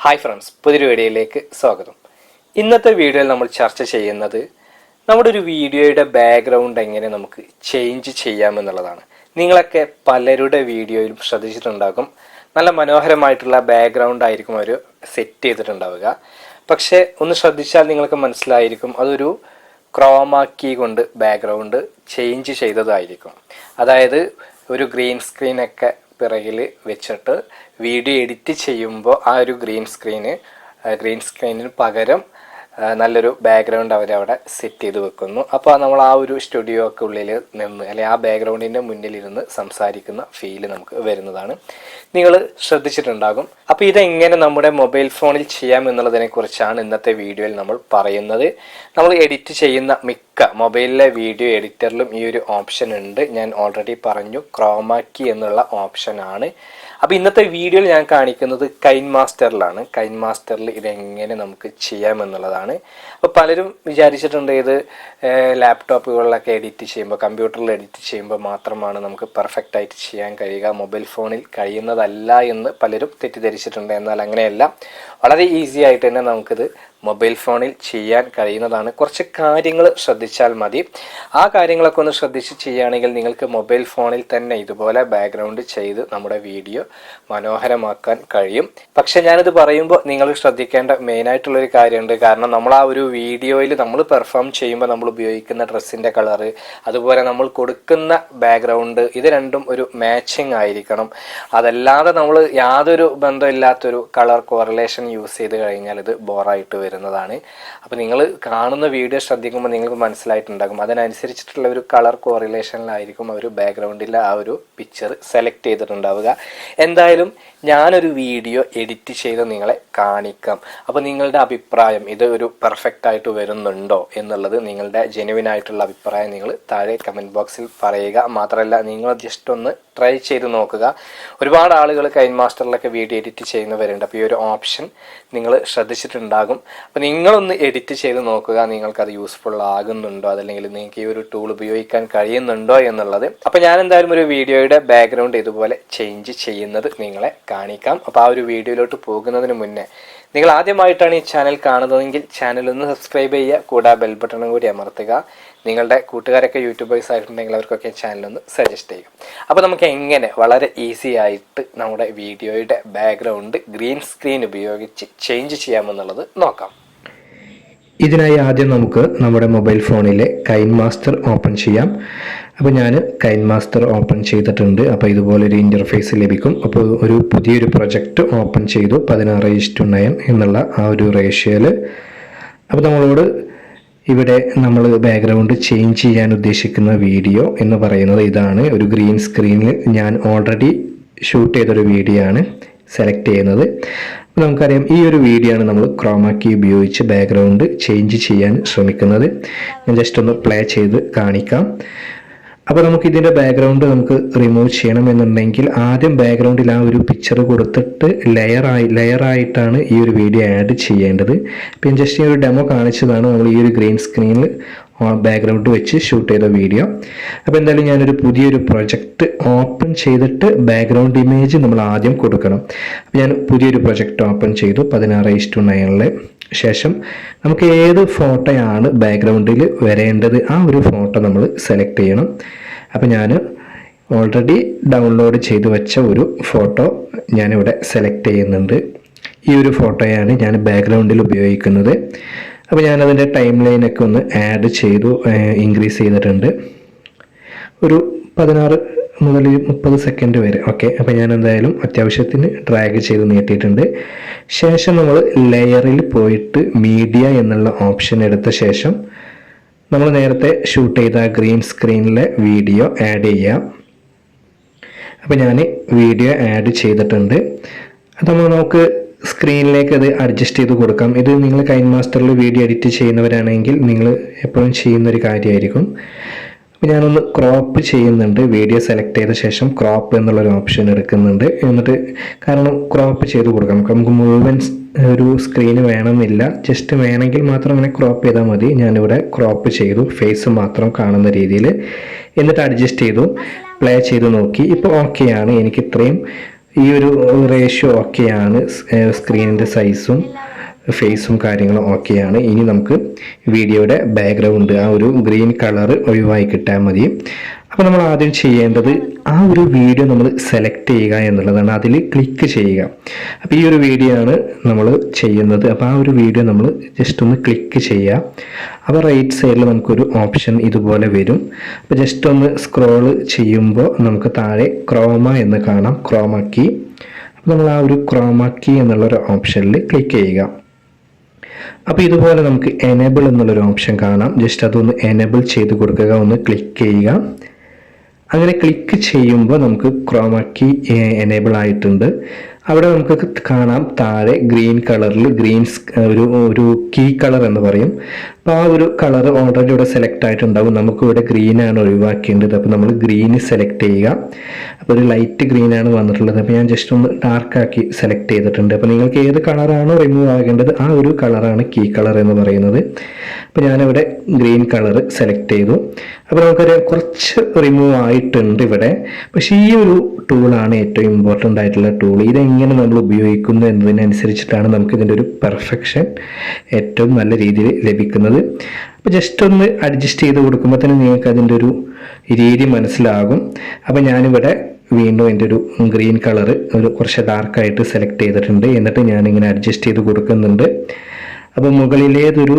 Hi friends, പുതിയൊരു വീഡിയോയിലേക്ക് സ്വാഗതം. ഇന്നത്തെ വീഡിയോയിൽ നമ്മൾ ചർച്ച ചെയ്യുന്നത് നമ്മുടെ ഒരു വീഡിയോയുടെ ബാക്ക്ഗ്രൗണ്ട് എങ്ങനെ നമുക്ക് ചേഞ്ച് ചെയ്യാമെന്നുള്ളതാണ്. നിങ്ങളൊക്കെ പലരുടെ വീഡിയോയിലും ശ്രദ്ധിച്ചിട്ടുണ്ടാകും, നല്ല മനോഹരമായിട്ടുള്ള ബാക്ക്ഗ്രൗണ്ട് ആയിരിക്കും അവർ സെറ്റ് ചെയ്തിട്ടുണ്ടാവുക. പക്ഷേ ഒന്ന് ശ്രദ്ധിച്ചാൽ നിങ്ങൾക്ക് മനസ്സിലായിരിക്കും അതൊരു ക്രോമാക്കി കൊണ്ട് ബാക്ക്ഗ്രൗണ്ട് ചേഞ്ച് ചെയ്തതായിരിക്കും. അതായത് ഒരു ഗ്രീൻ സ്ക്രീനൊക്കെ പിറകിൽ വെച്ചിട്ട് വീഡിയോ എഡിറ്റ് ചെയ്യുമ്പോൾ ആ ഒരു ഗ്രീൻ സ്ക്രീനിന് പകരം നല്ലൊരു ബാക്ക്ഗ്രൗണ്ട് അവരവിടെ സെറ്റ് ചെയ്ത് വെക്കുന്നു. അപ്പോൾ നമ്മൾ ആ ഒരു സ്റ്റുഡിയോക്ക് ഉള്ളിൽ നിന്ന് അല്ലെങ്കിൽ ആ ബാക്ക്ഗ്രൗണ്ടിൻ്റെ മുന്നിലിരുന്ന് സംസാരിക്കുന്ന ഫീല് നമുക്ക് വരുന്നതാണ്. നിങ്ങൾ ശ്രദ്ധിച്ചിട്ടുണ്ടാകും. അപ്പോൾ ഇതെങ്ങനെ നമ്മുടെ മൊബൈൽ ഫോണിൽ ചെയ്യാം എന്നുള്ളതിനെ കുറിച്ചാണ് ഇന്നത്തെ വീഡിയോയിൽ നമ്മൾ പറയുന്നത്. നമ്മൾ എഡിറ്റ് ചെയ്യുന്ന മിക്ക മൊബൈലിലെ വീഡിയോ എഡിറ്ററിലും ഈ ഒരു ഓപ്ഷൻ ഉണ്ട്. ഞാൻ ഓൾറെഡി പറഞ്ഞു, ക്രോമാക്കി എന്നുള്ള ഓപ്ഷനാണ്. അപ്പോൾ ഇന്നത്തെ വീഡിയോയിൽ ഞാൻ കാണിക്കുന്നത് കൈൻമാസ്റ്ററിലാണ്. കൈൻമാസ്റ്ററിൽ ഇതെങ്ങനെ നമുക്ക് ചെയ്യാമെന്നുള്ളതാണ്. അപ്പോൾ പലരും വിചാരിച്ചിട്ടുണ്ട് ഇത് ലാപ്ടോപ്പുകളിലൊക്കെ എഡിറ്റ് ചെയ്യുമ്പോൾ, കമ്പ്യൂട്ടറിൽ എഡിറ്റ് ചെയ്യുമ്പോൾ മാത്രമാണ് നമുക്ക് പെർഫെക്റ്റ് ആയിട്ട് ചെയ്യാൻ കഴിയുക, മൊബൈൽ ഫോണിൽ കഴിയുന്നതല്ല എന്ന് പലരും തെറ്റിദ്ധരിച്ചിട്ടുണ്ട്. എന്നാൽ അങ്ങനെയല്ല, വളരെ ഈസി ആയിട്ട് തന്നെ നമുക്കിത് മൊബൈൽ ഫോണിൽ ചെയ്യാൻ കഴിയുന്നതാണ്. കുറച്ച് കാര്യങ്ങൾ ശ്രദ്ധിച്ചാൽ മതി. ആ കാര്യങ്ങളൊക്കെ ഒന്ന് ശ്രദ്ധിച്ച് ചെയ്യുകയാണെങ്കിൽ നിങ്ങൾക്ക് മൊബൈൽ ഫോണിൽ തന്നെ ഇതുപോലെ ബാക്ക്ഗ്രൗണ്ട് ചെയ്ത് നമ്മുടെ വീഡിയോ മനോഹരമാക്കാൻ കഴിയും. പക്ഷെ ഞാനിത് പറയുമ്പോൾ നിങ്ങൾ ശ്രദ്ധിക്കേണ്ട മെയിനായിട്ടുള്ളൊരു കാര്യമുണ്ട്. കാരണം നമ്മൾ ആ ഒരു വീഡിയോയിൽ നമ്മൾ പെർഫോം ചെയ്യുമ്പോൾ നമ്മൾ ഉപയോഗിക്കുന്ന ഡ്രസ്സിൻ്റെ കളറ്, അതുപോലെ നമ്മൾ കൊടുക്കുന്ന ബാക്ക്ഗ്രൗണ്ട്, ഇത് രണ്ടും ഒരു മാച്ചിങ് ആയിരിക്കണം. അതല്ലാതെ നമ്മൾ യാതൊരു ബന്ധമില്ലാത്തൊരു കളർ കോറിലേഷൻ യൂസ് ചെയ്ത് കഴിഞ്ഞാൽ ഇത് ബോറായിട്ട് വരുന്നതാണ്. അപ്പോൾ നിങ്ങൾ കാണുന്ന വീഡിയോ ശ്രദ്ധിക്കുമ്പോൾ നിങ്ങൾക്ക് മനസ്സിലായിട്ടുണ്ടാകും, അതിനനുസരിച്ചിട്ടുള്ള ഒരു കളർ കോറിലേഷനിലായിരിക്കും ആ ഒരു ബാക്ക്ഗ്രൗണ്ടിലെ ആ ഒരു പിക്ചർ സെലക്ട് ചെയ്തിട്ടുണ്ടാവുക. എന്തായാലും ഞാനൊരു വീഡിയോ എഡിറ്റ് ചെയ്ത് നിങ്ങളെ കാണിക്കാം. അപ്പോൾ നിങ്ങളുടെ അഭിപ്രായം, ഇത് ഒരു പെർഫെക്റ്റ് ആയിട്ട് വരുന്നുണ്ടോ എന്നുള്ളത്, നിങ്ങളുടെ ജെനുവിൻ ആയിട്ടുള്ള അഭിപ്രായം നിങ്ങൾ താഴെ കമൻറ്റ് ബോക്സിൽ പറയുക. മാത്രമല്ല, നിങ്ങൾ ജസ്റ്റ് ഒന്ന് ട്രൈ ചെയ്ത് നോക്കുക. ഒരുപാട് ആളുകൾ കൈൻമാസ്റ്ററിലൊക്കെ വീഡിയോ എഡിറ്റ് ചെയ്യുന്നവരുണ്ട്. അപ്പോൾ ഈ ഒരു ഓപ്ഷൻ നിങ്ങൾ ശ്രദ്ധിച്ചിട്ടുണ്ടാകും. അപ്പോൾ നിങ്ങളൊന്ന് എഡിറ്റ് ചെയ്ത് നോക്കുക, നിങ്ങൾക്കത് യൂസ്ഫുൾ ആകുന്നുണ്ടോ, അതല്ലെങ്കിൽ നിങ്ങൾക്ക് ഈ ഒരു ടൂൾ ഉപയോഗിക്കാൻ കഴിയുന്നുണ്ടോ എന്നുള്ളത്. അപ്പോൾ ഞാൻ എന്തായാലും ഒരു വീഡിയോയുടെ ബാക്ക്ഗ്രൗണ്ട് ഇതുപോലെ ചേഞ്ച് ചെയ്യുന്നത് നിങ്ങളെ കാണിക്കാം. അപ്പോൾ ആ ഒരു വീഡിയോയിലോട്ട് പോകുന്നതിന് മുന്നേ നിങ്ങൾ ആദ്യമായിട്ടാണ് ഈ ചാനൽ കാണുന്നതെങ്കിൽ ചാനൽ ഒന്ന് സബ്സ്ക്രൈബ് ചെയ്യുക, കൂടാതെ ബെൽ ബട്ടണും കൂടി അമർത്തുക. നിങ്ങളുടെ കൂട്ടുകാരൊക്കെ യൂട്യൂബേഴ്സ് ആയിട്ടുണ്ടെങ്കിൽ അവർക്കൊക്കെ ചാനലൊന്ന് സജസ്റ്റ് ചെയ്യുക. അപ്പോൾ നമുക്ക് എങ്ങനെ വളരെ ഈസി ആയിട്ട് നമ്മുടെ വീഡിയോയുടെ ബാക്ക്ഗ്രൗണ്ട് ഗ്രീൻ സ്ക്രീൻ ഉപയോഗിച്ച് ചേഞ്ച് ചെയ്യാമെന്നുള്ളത് നോക്കാം. ഇതിനായി ആദ്യം നമുക്ക് നമ്മുടെ മൊബൈൽ ഫോണിലെ കൈൻമാസ്റ്റർ ഓപ്പൺ ചെയ്യാം. അപ്പോൾ ഞാൻ കൈൻമാസ്റ്റർ ഓപ്പൺ ചെയ്തിട്ടുണ്ട്. അപ്പോൾ ഇതുപോലൊരു ഇൻ്റർഫേസ് ലഭിക്കും. അപ്പോൾ ഒരു പുതിയൊരു പ്രൊജക്റ്റ് ഓപ്പൺ ചെയ്തു, 16:9 എന്നുള്ള ആ ഒരു റേഷ്യോയിൽ. അപ്പോൾ നമ്മളോട് ഇവിടെ നമ്മൾ ബാക്ക്ഗ്രൗണ്ട് ചേഞ്ച് ചെയ്യാൻ ഉദ്ദേശിക്കുന്ന വീഡിയോ എന്ന് പറയുന്നത് ഇതാണ്. ഒരു ഗ്രീൻ സ്ക്രീനിൽ ഞാൻ ഓൾറെഡി ഷൂട്ട് ചെയ്തൊരു വീഡിയോ ആണ് സെലക്ട് ചെയ്യുന്നത്. നമുക്കറിയാം, ഈ ഒരു വീഡിയോ ആണ് നമ്മൾ ക്രോമാക്കി ഉപയോഗിച്ച് ബാക്ക്ഗ്രൗണ്ട് ചേഞ്ച് ചെയ്യാൻ ശ്രമിക്കുന്നത്. ഞാൻ ജസ്റ്റ് ഒന്ന് പ്ലേ ചെയ്ത് കാണിക്കാം. അപ്പോൾ നമുക്ക് ഇതിൻ്റെ ബാക്ക്ഗ്രൗണ്ട് നമുക്ക് റിമൂവ് ചെയ്യണമെന്നുണ്ടെങ്കിൽ ആദ്യം ബാക്ക്ഗ്രൗണ്ടിൽ ആ ഒരു പിക്ചർ കൊടുത്തിട്ട് ലെയറായിട്ടാണ് ഈ ഒരു വീഡിയോ ആഡ് ചെയ്യേണ്ടത്. അപ്പോൾ ഞാൻ ജസ്റ്റ് ഈ ഒരു ഡെമോ കാണിച്ചതാണ് നമ്മൾ ഈ ഒരു ഗ്രീൻ സ്ക്രീനിൽ ബാക്ക്ഗ്രൗണ്ട് വെച്ച് ഷൂട്ട് ചെയ്ത വീഡിയോ. അപ്പോൾ എന്തായാലും ഞാനൊരു പുതിയൊരു പ്രൊജക്റ്റ് ഓപ്പൺ ചെയ്തിട്ട് ബാക്ക്ഗ്രൗണ്ട് ഇമേജ് നമ്മൾ ആദ്യം കൊടുക്കണം. അപ്പോൾ ഞാൻ പുതിയൊരു പ്രൊജക്റ്റ് ഓപ്പൺ ചെയ്തു 16:9. ശേഷം നമുക്ക് ഏത് ഫോട്ടോയാണ് ബാക്ക്ഗ്രൗണ്ടിൽ വരേണ്ടത് ആ ഒരു ഫോട്ടോ നമ്മൾ സെലക്ട് ചെയ്യണം. അപ്പോൾ ഞാൻ ഓൾറെഡി ഡൗൺലോഡ് ചെയ്ത് വെച്ച ഒരു ഫോട്ടോ ഞാനിവിടെ സെലക്ട് ചെയ്യുന്നുണ്ട്. ഈ ഒരു ഫോട്ടോയാണ് ഞാൻ ബാക്ക്ഗ്രൗണ്ടിൽ ഉപയോഗിക്കുന്നത്. അപ്പോൾ ഞാനതിൻ്റെ ടൈം ലൈനൊക്കെ ഒന്ന് ആഡ് ചെയ്തു, ഇൻക്രീസ് ചെയ്തിട്ടുണ്ട്, ഒരു 16 മുതൽ 30 സെക്കൻഡ് വരെ. ഓക്കെ, അപ്പോൾ ഞാൻ എന്തായാലും അത്യാവശ്യത്തിന് ഡ്രാഗ് ചെയ്ത് നീട്ടിയിട്ടുണ്ട്. ശേഷം നമ്മൾ ലെയറിൽ പോയിട്ട് മീഡിയ എന്നുള്ള ഓപ്ഷൻ എടുത്ത ശേഷം നമ്മൾ നേരത്തെ ഷൂട്ട് ചെയ്ത ഗ്രീൻ സ്ക്രീനിലെ വീഡിയോ ആഡ് ചെയ്യാം. അപ്പോൾ ഞാൻ വീഡിയോ ആഡ് ചെയ്തിട്ടുണ്ട്. അപ്പോൾ നമുക്ക് സ്ക്രീനിലേക്ക് അത് അഡ്ജസ്റ്റ് ചെയ്ത് കൊടുക്കാം. ഇത് നിങ്ങൾ കൈൻമാസ്റ്ററിൽ വീഡിയോ എഡിറ്റ് ചെയ്യുന്നവരാണെങ്കിൽ നിങ്ങൾ എപ്പോഴും ചെയ്യുന്നൊരു കാര്യമായിരിക്കും. അപ്പോൾ ഞാനൊന്ന് ക്രോപ്പ് ചെയ്യുന്നുണ്ട്. വീഡിയോ സെലക്ട് ചെയ്ത ശേഷം ക്രോപ്പ് എന്നുള്ളൊരു ഓപ്ഷൻ എടുക്കുന്നുണ്ട്. എന്നിട്ട് കാരണം ക്രോപ്പ് ചെയ്ത് കൊടുക്കാം. നമുക്ക് മുഴുവൻ ഒരു സ്ക്രീന് വേണമെന്നില്ല, ജസ്റ്റ് വേണമെങ്കിൽ മാത്രം അങ്ങനെ ക്രോപ്പ് ചെയ്താൽ മതി. ഞാനിവിടെ ക്രോപ്പ് ചെയ്തു, ഫേസ് മാത്രം കാണുന്ന രീതിയിൽ. എന്നിട്ട് അഡ്ജസ്റ്റ് ചെയ്തു, പ്ലേ ചെയ്ത് നോക്കി. ഇപ്പോൾ ഓക്കെയാണ്. എനിക്ക് ഇത്രയും ഈ ഒരു റേഷ്യോ ഓക്കെയാണ്, സ്ക്രീനിൻ്റെ സൈസും ഫേസും കാര്യങ്ങളും ഓക്കെയാണ്. ഇനി നമുക്ക് വീഡിയോയുടെ ബാക്ക്ഗ്രൗണ്ട് ആ ഒരു ഗ്രീൻ കളർ ഒഴിവായി കിട്ടാൻ മതി. അപ്പോൾ നമ്മൾ ആദ്യം ചെയ്യേണ്ടത് ആ ഒരു വീഡിയോ നമ്മൾ സെലക്ട് ചെയ്യുക എന്നുള്ളതാണ്. അതിൽ ക്ലിക്ക് ചെയ്യുക. അപ്പോൾ ഈ ഒരു വീഡിയോ ആണ് നമ്മൾ ചെയ്യുന്നത്. അപ്പോൾ ആ ഒരു വീഡിയോ നമ്മൾ ജസ്റ്റ് ഒന്ന് ക്ലിക്ക് ചെയ്യുക. അപ്പോൾ റൈറ്റ് സൈഡിൽ നമുക്കൊരു ഓപ്ഷൻ ഇതുപോലെ വരും. അപ്പോൾ ജസ്റ്റ് ഒന്ന് സ്ക്രോൾ ചെയ്യുമ്പോൾ നമുക്ക് താഴെ ക്രോമ എന്ന് കാണാം, ക്രോമ കീ. അപ്പോൾ നമ്മൾ ആ ഒരു ക്രോമ കീ എന്നുള്ളൊരു ഓപ്ഷനിൽ ക്ലിക്ക് ചെയ്യുക. അപ്പോൾ ഇതുപോലെ നമുക്ക് എനേബിൾ എന്നുള്ളൊരു ഓപ്ഷൻ കാണാം. ജസ്റ്റ് അതൊന്ന് എനേബിൾ ചെയ്ത് കൊടുക്കുക, ഒന്ന് ക്ലിക്ക് ചെയ്യുക. അങ്ങനെ ക്ലിക്ക് ചെയ്യുമ്പോൾ നമുക്ക് ക്രോമ കീ എനേബിൾ ആയിട്ടുണ്ട്. അവിടെ നമുക്ക് കാണാം താഴെ ഗ്രീൻ കളറിൽ ഒരു കീ കളർ എന്ന് പറയും. അപ്പോൾ ആ ഒരു കളർ ഓൾറെഡി ഇവിടെ സെലക്ട് ആയിട്ടുണ്ടാവും. നമുക്കിവിടെ ഗ്രീനാണ് ഒഴിവാക്കേണ്ടത്. അപ്പോൾ നമ്മൾ ഗ്രീന് സെലക്ട് ചെയ്യുക. അപ്പോൾ ഒരു ലൈറ്റ് ഗ്രീനാണ് വന്നിട്ടുള്ളത്. അപ്പോൾ ഞാൻ ജസ്റ്റ് ഒന്ന് ഡാർക്കാക്കി സെലക്ട് ചെയ്തിട്ടുണ്ട്. അപ്പോൾ നിങ്ങൾക്ക് ഏത് കളറാണോ റിമൂവ് ആകേണ്ടത് ആ ഒരു കളറാണ് കീ കളർ എന്ന് പറയുന്നത്. അപ്പോൾ ഞാനിവിടെ ഗ്രീൻ കളർ സെലക്ട് ചെയ്തു. അപ്പോൾ നമുക്കൊരു കുറച്ച് റിമൂവ് ആയിട്ടുണ്ട് ഇവിടെ. പക്ഷേ ഈ ഒരു ടൂളാണ് ഏറ്റവും ഇമ്പോർട്ടൻ്റ് ആയിട്ടുള്ള ടൂൾ. ഇതെങ്ങനെ നമ്മൾ ഉപയോഗിക്കുന്നു എന്നതിനനുസരിച്ചിട്ടാണ് നമുക്ക് ഇതിൻ്റെ ഒരു പെർഫെക്ഷൻ ഏറ്റവും നല്ല രീതിയിൽ ലഭിക്കുന്നത്. അപ്പോൾ ജസ്റ്റ് ഒന്ന് അഡ്ജസ്റ്റ് ചെയ്ത് കൊടുക്കുമ്പോൾ തന്നെ നിങ്ങൾക്ക് അതിൻ്റെ ഒരു രീതി മനസ്സിലാകും. അപ്പോൾ ഞാനിവിടെ വീണ്ടും എൻ്റെ ഒരു ഗ്രീൻ കളർ ഒരു കുറച്ച് ഡാർക്കായിട്ട് സെലക്ട് ചെയ്തിട്ടുണ്ട്. എന്നിട്ട് ഞാനിങ്ങനെ അഡ്ജസ്റ്റ് ചെയ്ത് കൊടുക്കുന്നുണ്ട്. അപ്പോൾ മുകളിലേതൊരു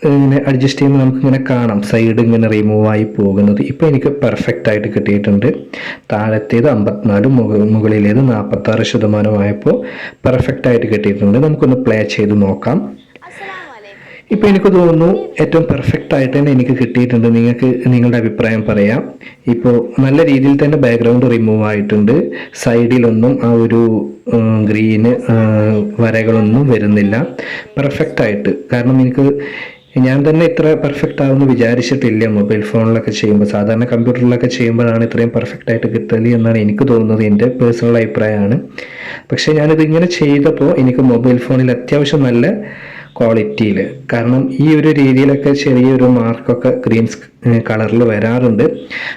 ഇങ്ങനെ അഡ്ജസ്റ്റ് ചെയ്യുമ്പോൾ നമുക്കിങ്ങനെ കാണാം സൈഡ് ഇങ്ങനെ റിമൂവ് ആയി പോകുന്നത്. ഇപ്പോൾ എനിക്ക് പെർഫെക്റ്റ് ആയിട്ട് കിട്ടിയിട്ടുണ്ട്. താഴത്തേത് 54, മുകളിലേത് 46% ആയപ്പോൾ പെർഫെക്റ്റ് ആയിട്ട് കിട്ടിയിട്ടുണ്ട്. നമുക്കൊന്ന് പ്ലേ ചെയ്ത് നോക്കാം. ഇപ്പോൾ എനിക്ക് തോന്നുന്നു ഏറ്റവും പെർഫെക്റ്റ് ആയിട്ട് തന്നെ എനിക്ക് കിട്ടിയിട്ടുണ്ട്. നിങ്ങൾക്ക് നിങ്ങളുടെ അഭിപ്രായം പറയാം. ഇപ്പോൾ നല്ല രീതിയിൽ തന്നെ ബാക്ക്ഗ്രൗണ്ട് റിമൂവ് ആയിട്ടുണ്ട്. സൈഡിലൊന്നും ആ ഒരു ഗ്രീന് വരകളൊന്നും വരുന്നില്ല. പെർഫെക്റ്റ് ആയിട്ട്. കാരണം ഞാൻ തന്നെ ഇത്ര പെർഫെക്റ്റ് ആവുമെന്ന് വിചാരിച്ചിട്ടില്ല മൊബൈൽ ഫോണിലൊക്കെ ചെയ്യുമ്പോൾ. സാധാരണ കമ്പ്യൂട്ടറിലൊക്കെ ചെയ്യുമ്പോഴാണ് ഇത്രയും പെർഫെക്റ്റ് ആയിട്ട് കിട്ടല് എന്നാണ് എനിക്ക് തോന്നുന്നത്. എൻ്റെ പേഴ്സണൽ അഭിപ്രായമാണ്. പക്ഷേ ഞാനിത് ഇങ്ങനെ ചെയ്തപ്പോൾ എനിക്ക് മൊബൈൽ ഫോണിൽ അത്യാവശ്യം നല്ല ക്വാളിറ്റിയിൽ, കാരണം ഈ ഒരു രീതിയിലൊക്കെ ചെറിയൊരു മാർക്കൊക്കെ ഗ്രീൻ കളറിൽ വരാറുണ്ട്.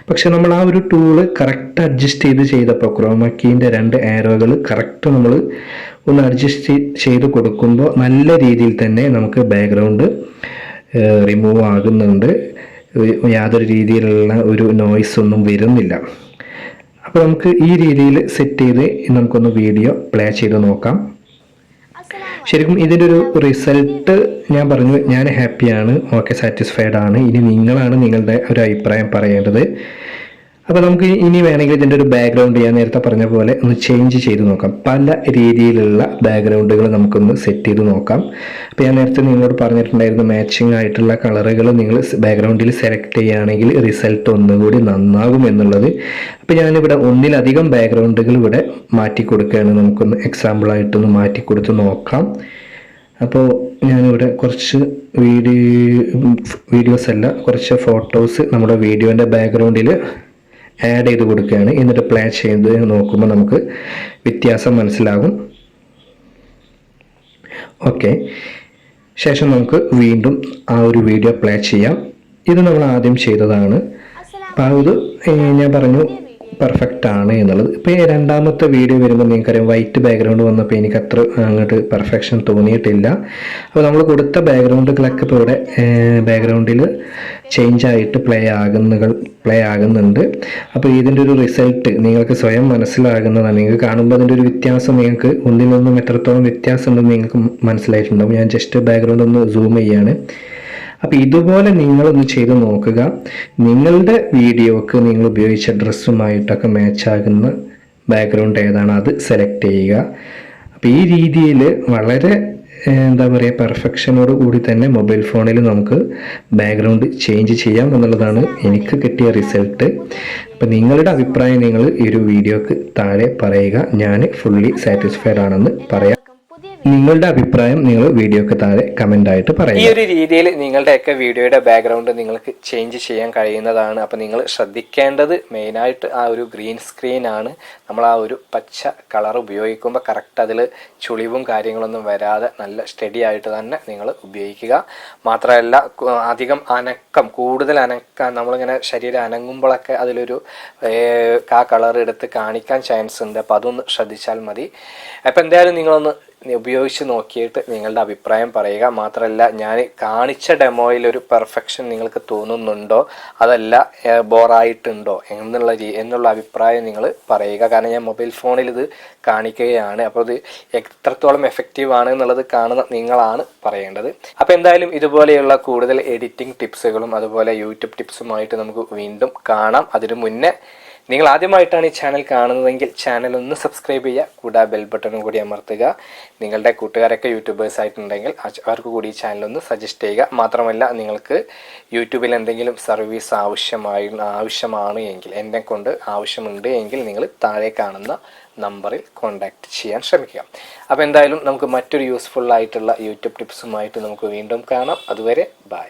പക്ഷെ നമ്മൾ ആ ഒരു ടൂള് കറക്റ്റ് അഡ്ജസ്റ്റ് ചെയ്തപ്പോൾ ക്രോമ കീൻ്റെ 2 ആരോകൾ കറക്റ്റ് നമ്മൾ ഒന്ന് അഡ്ജസ്റ്റ് ചെയ്ത് കൊടുക്കുമ്പോൾ നല്ല രീതിയിൽ തന്നെ നമുക്ക് ബാക്ക്ഗ്രൗണ്ട് റിമൂവ് ആകുന്നുണ്ട്. യാതൊരു രീതിയിലുള്ള ഒരു നോയ്സ് ഒന്നും വരുന്നില്ല. അപ്പോൾ നമുക്ക് ഈ രീതിയിൽ സെറ്റ് ചെയ്ത് നമുക്കൊന്ന് വീഡിയോ പ്ലേ ചെയ്ത് നോക്കാം. ശരിക്കും ഇതിൻ്റെ ഒരു റിസൾട്ട് ഞാൻ പറഞ്ഞു, ഞാൻ ഹാപ്പിയാണ്, ഓക്കെ, സാറ്റിസ്ഫൈഡ് ആണ്. ഇനി നിങ്ങളാണ് നിങ്ങളുടെ ഒരു അഭിപ്രായം പറയേണ്ടത്. അപ്പോൾ നമുക്ക് ഇനി വേണമെങ്കിൽ ഇതിൻ്റെ ഒരു ബാക്ക്ഗ്രൗണ്ട് ഞാൻ നേരത്തെ പറഞ്ഞ പോലെ ഒന്ന് ചേഞ്ച് ചെയ്ത് നോക്കാം. പല രീതിയിലുള്ള ബാക്ക്ഗ്രൗണ്ടുകൾ നമുക്കൊന്ന് സെറ്റ് ചെയ്ത് നോക്കാം. അപ്പോൾ ഞാൻ നേരത്തെ നിങ്ങളോട് പറഞ്ഞിട്ടുണ്ടായിരുന്നു മാച്ചിങ് ആയിട്ടുള്ള കളറുകൾ നിങ്ങൾ ബാക്ക്ഗ്രൗണ്ടിൽ സെലക്ട് ചെയ്യുകയാണെങ്കിൽ റിസൾട്ട് ഒന്നുകൂടി നന്നാകും എന്നുള്ളത്. അപ്പോൾ ഞാനിവിടെ ഒന്നിലധികം ബാക്ക്ഗ്രൗണ്ടുകൾ ഇവിടെ മാറ്റി കൊടുക്കുകയാണ്. നമുക്കൊന്ന് എക്സാമ്പിളായിട്ടൊന്ന് മാറ്റി കൊടുത്ത് നോക്കാം. അപ്പോൾ ഞാനിവിടെ കുറച്ച് വീഡിയോസ് അല്ല, കുറച്ച് ഫോട്ടോസ് നമ്മുടെ വീഡിയോൻ്റെ ബാക്ക്ഗ്രൗണ്ടിൽ ആഡ് ചെയ്ത് കൊടുക്കുകയാണ്. എന്നിട്ട് പ്ലേ ചെയ്ത് നോക്കുമ്പോൾ നമുക്ക് വ്യത്യാസം മനസ്സിലാകും. ഓക്കെ, ശേഷം നമുക്ക് വീണ്ടും ആ ഒരു വീഡിയോ പ്ലേ ചെയ്യാം. ഇത് നമ്മൾ ആദ്യം ചെയ്തതാണ്. അപ്പോൾ അത് ഞാൻ പറഞ്ഞു പെർഫെക്റ്റ് ആണ് എന്നുള്ളത്. ഇപ്പോൾ രണ്ടാമത്തെ വീഡിയോ വരുമ്പോൾ നിങ്ങൾക്കറിയാം വൈറ്റ് ബാക്ക്ഗ്രൗണ്ട് വന്നപ്പോൾ എനിക്ക് അത്ര അങ്ങോട്ട് പെർഫെക്ഷൻ തോന്നിയിട്ടില്ല. അപ്പോൾ നമ്മൾ കൊടുത്ത ബാക്ക്ഗ്രൗണ്ടുകളൊക്കെ ഇപ്പോൾ ഇവിടെ ബാക്ക്ഗ്രൗണ്ടിൽ ചേഞ്ച് ആയിട്ട് പ്ലേ ആകുന്നുണ്ട്. അപ്പോൾ ഇതിൻ്റെ ഒരു റിസൾട്ട് നിങ്ങൾക്ക് സ്വയം മനസ്സിലാകുന്നതാണ്. നിങ്ങൾക്ക് കാണുമ്പോൾ അതിൻ്റെ ഒരു വ്യത്യാസം നിങ്ങൾക്ക് ഒന്നിനൊന്നും എത്രത്തോളം വ്യത്യാസം ഉണ്ടെന്ന് നിങ്ങൾക്ക് മനസ്സിലായിട്ടുണ്ടാവും. ഞാൻ ജസ്റ്റ് ബാക്ക്ഗ്രൗണ്ട് ഒന്ന് സൂം ചെയ്യാണ്. അപ്പോൾ ഇതുപോലെ നിങ്ങളൊന്ന് ചെയ്ത് നോക്കുക. നിങ്ങളുടെ വീഡിയോക്ക് നിങ്ങൾ ഉപയോഗിച്ച ഡ്രസ്സുമായിട്ടൊക്കെ മാച്ചാകുന്ന ബാക്ക്ഗ്രൗണ്ട് ഏതാണ് അത് സെലക്ട് ചെയ്യുക. അപ്പോൾ ഈ രീതിയിൽ വളരെ എന്താ പറയുക പെർഫെക്ഷനോട് കൂടി തന്നെ മൊബൈൽ ഫോണിൽ നമുക്ക് ബാക്ക്ഗ്രൗണ്ട് ചേഞ്ച് ചെയ്യാം എന്നുള്ളതാണ് എനിക്ക് കിട്ടിയ റിസൾട്ട്. അപ്പോൾ നിങ്ങളുടെ അഭിപ്രായം നിങ്ങൾ ഈ ഒരു വീഡിയോക്ക് താഴെ പറയുക. ഞാൻ ഫുള്ളി സാറ്റിസ്ഫൈഡ് ആണെന്ന് പറയാം. പുതിയ നിങ്ങളുടെ അഭിപ്രായം നിങ്ങൾ വീഡിയോക്ക് താഴെ കമൻ്റ് ആയിട്ട് ഈ പറയുക. ഒരു രീതിയിൽ നിങ്ങളുടെയൊക്കെ വീഡിയോയുടെ ബാക്ക്ഗ്രൗണ്ട് നിങ്ങൾക്ക് ചേഞ്ച് ചെയ്യാൻ കഴിയുന്നതാണ്. അപ്പോൾ നിങ്ങൾ ശ്രദ്ധിക്കേണ്ടത് മെയിനായിട്ട് ആ ഒരു ഗ്രീൻ സ്ക്രീൻ ആണ്. നമ്മൾ ആ ഒരു പച്ച കളർ ഉപയോഗിക്കുമ്പോൾ കറക്റ്റ് അതിൽ ചുളിവും കാര്യങ്ങളൊന്നും വരാതെ നല്ല സ്റ്റഡി ആയിട്ട് തന്നെ നിങ്ങൾ ഉപയോഗിക്കുക. മാത്രമല്ല അധികം കൂടുതൽ അനക്കം നമ്മളിങ്ങനെ ശരീരം അനങ്ങുമ്പോഴൊക്കെ അതിലൊരു ആ കളർ എടുത്ത് കാണിക്കാൻ ചാൻസ് ഉണ്ട്. അപ്പോൾ അതൊന്ന് ശ്രദ്ധിച്ചാൽ മതി. അപ്പോൾ എന്തായാലും നിങ്ങളൊന്ന് ഉപയോഗിച്ച് നോക്കിയിട്ട് നിങ്ങളുടെ അഭിപ്രായം പറയുക. മാത്രമല്ല ഞാൻ കാണിച്ച ഡെമോയിൽ ഒരു പെർഫെക്ഷൻ നിങ്ങൾക്ക് തോന്നുന്നുണ്ടോ അതല്ല ബോറായിട്ടുണ്ടോ എന്നുള്ള അഭിപ്രായം നിങ്ങൾ പറയുക. കാരണം ഞാൻ മൊബൈൽ ഫോണിൽ ഇത് കാണിക്കുകയാണ്. അപ്പോൾ ഇത് എത്രത്തോളം എഫക്റ്റീവ് ആണ് എന്നുള്ളത് കാണുന്ന നിങ്ങളാണ് പറയേണ്ടത്. അപ്പോൾ എന്തായാലും ഇതുപോലെയുള്ള കൂടുതൽ എഡിറ്റിംഗ് ടിപ്സുകളും അതുപോലെ യൂട്യൂബ് ടിപ്സുമായിട്ട് നമുക്ക് വീണ്ടും കാണാം. അതിനു മുന്നേ നിങ്ങൾ ആദ്യമായിട്ടാണ് ഈ ചാനൽ കാണുന്നതെങ്കിൽ ചാനൽ ഒന്ന് സബ്സ്ക്രൈബ് ചെയ്യുക, കൂടാതെ ബെൽ ബട്ടണും കൂടി അമർത്തുക. നിങ്ങളുടെ കൂട്ടുകാരൊക്കെ യൂട്യൂബേഴ്സ് ആയിട്ടുണ്ടെങ്കിൽ അവർക്ക് കൂടി ഈ ചാനൽ ഒന്ന് സജസ്റ്റ് ചെയ്യുക. മാത്രമല്ല നിങ്ങൾക്ക് യൂട്യൂബിൽ എന്തെങ്കിലും സർവീസ് ആവശ്യമാണ് എങ്കിൽ, എന്നെ കൊണ്ട് ആവശ്യമുണ്ട് എങ്കിൽ നിങ്ങൾ താഴെ കാണുന്ന നമ്പറിൽ കോൺടാക്റ്റ് ചെയ്യാൻ ശ്രമിക്കുക. അപ്പോൾ എന്തായാലും നമുക്ക് മറ്റൊരു യൂസ്ഫുൾ ആയിട്ടുള്ള യൂട്യൂബ് ടിപ്സുമായിട്ട് നമുക്ക് വീണ്ടും കാണാം. അതുവരെ ബൈ.